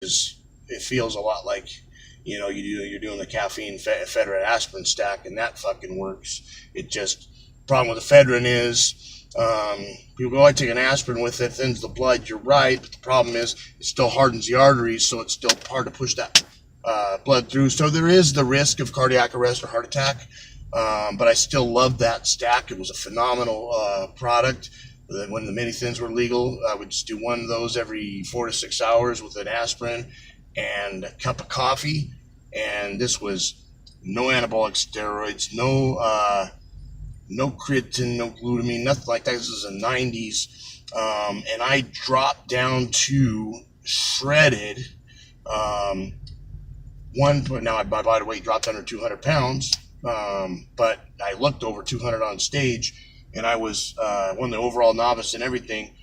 it feels a lot like, you're doing the caffeine ephedrine aspirin stack, and that fucking works. It just, problem with the ephedrine is, people go, I take an aspirin with it, thins the blood. You're right, but the problem is it still hardens the arteries, so it's still hard to push that blood through. So there is the risk of cardiac arrest or heart attack. But I still love that stack. It was a phenomenal product. When the mini thins were legal, I would just do one of those every 4 to 6 hours with an aspirin and a cup of coffee. And this was no anabolic steroids, no creatine, no glutamine, nothing like that. This was the 90s. And I dropped down to shredded. Now my body weight dropped under 200 pounds. But I looked over 200 on stage, and I was won the overall novice and everything.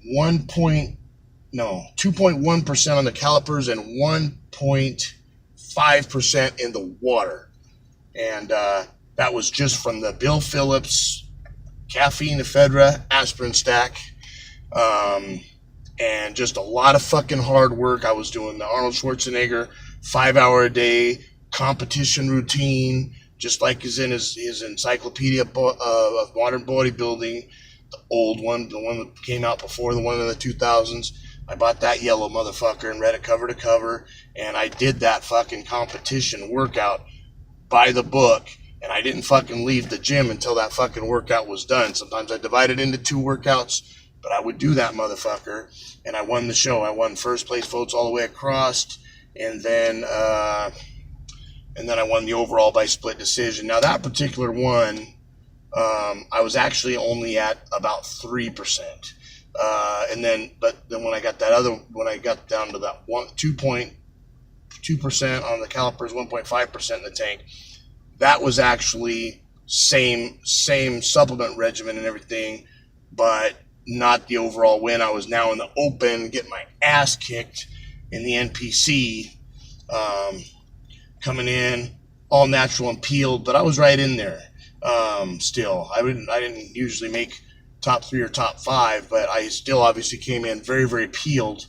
2.1% on the calipers and 1.5% in the water, and that was just from the Bill Phillips caffeine ephedra aspirin stack, and just a lot of fucking hard work. I was doing the Arnold Schwarzenegger 5-hour a day competition routine, just like is in his encyclopedia of modern bodybuilding, the old one, the one that came out before the one in the 2000s. I bought that yellow motherfucker and read it cover to cover, and I did that fucking competition workout by the book, and I didn't fucking leave the gym until that fucking workout was done. Sometimes I divided into 2 workouts, but I would do that motherfucker, and I won the show. I won first place votes all the way across, and then I won the overall by split decision. Now that particular one, I was actually only at about 3%. But then when I got down to that 2.2% on the calipers, 1.5% in the tank, that was actually same supplement regimen and everything, but not the overall win. I was now in the open, getting my ass kicked in the NPC, coming in all natural and peeled, but I was right in there. Still, I didn't usually make top 3 or top 5, but I still obviously came in very, very peeled.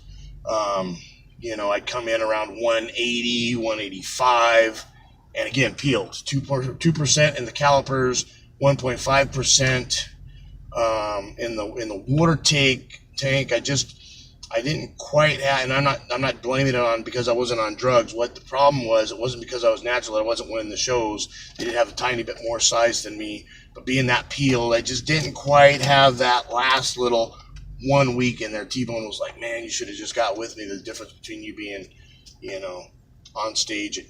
I'd come in around 180, 185, and again, peeled. 2% in the calipers, 1.5% in the water tank. I didn't quite have, and I'm not blaming it on because I wasn't on drugs. What the problem was, it wasn't because I was natural. I wasn't winning the shows. They did have a tiny bit more size than me, but being that peeled, I just didn't quite have that last little 1 week in there. T-Bone was like, man, you should have just got with me. The difference between you being, on stage, in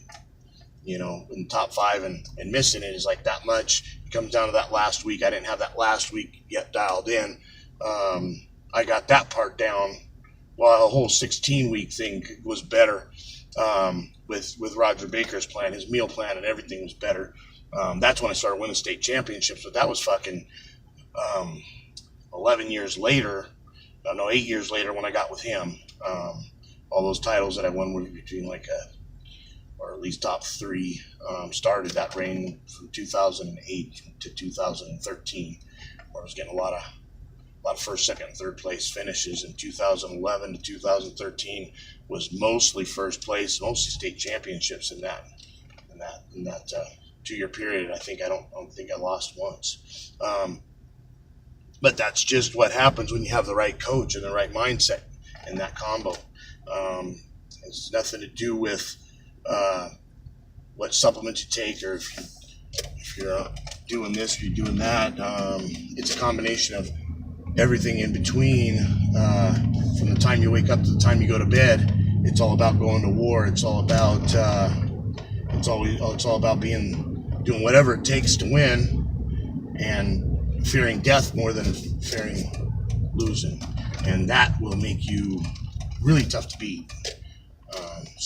the top 5 and missing it is like that much. It comes down to that last week. I didn't have that last week yet dialed in. I got that part down. Well, the whole 16-week thing was better with Roger Baker's plan. His meal plan and everything was better. That's when I started winning state championships. But that was fucking 8 years later when I got with him. All those titles that I won were between or at least top 3. Started that reign from 2008 to 2013, where I was getting a lot of first, second, and third place finishes. In 2011 to 2013 was mostly first place, mostly state championships in that 2-year period. I don't think I lost once. But that's just what happens when you have the right coach and the right mindset in that combo. It's nothing to do with what supplements you take, or if you're doing this, or you're doing that. It's a combination of everything in between, from the time you wake up to the time you go to bed. It's all about going to war. It's all about doing whatever it takes to win, and fearing death more than fearing losing, and that will make you really tough to beat.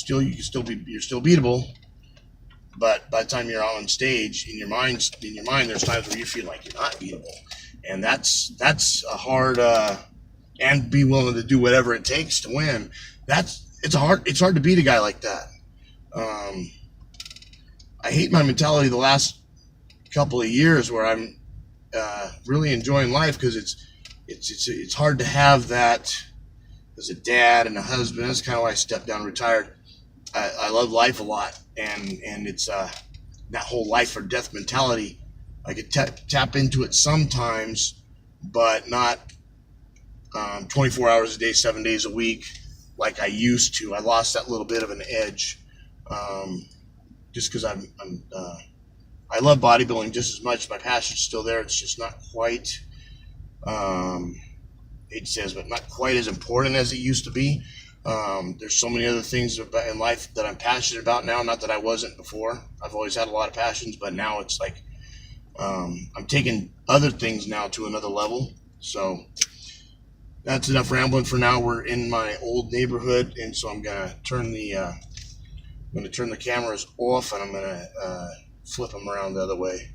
You're still beatable, but by the time you're on stage, in your mind, there's times where you feel like you're not beatable. And that's a hard, and be willing to do whatever it takes to win. It's hard to beat a guy like that. I hate my mentality the last couple of years where I'm really enjoying life, because it's hard to have that as a dad and a husband. That's kind of why I stepped down and retired. I love life a lot, and it's that whole life or death mentality. I could tap into it sometimes, but not 24 hours a day, 7 days a week like I used to. I lost that little bit of an edge, just because I love bodybuilding just as much. My passion's still there. It's just not quite, it says, but not quite as important as it used to be. There's so many other things in life that I'm passionate about now. Not that I wasn't before. I've always had a lot of passions, but now it's like I'm taking other things now to another level. So that's enough rambling for now. We're in my old neighborhood, and so I'm gonna turn the cameras off, and I'm gonna flip them around the other way.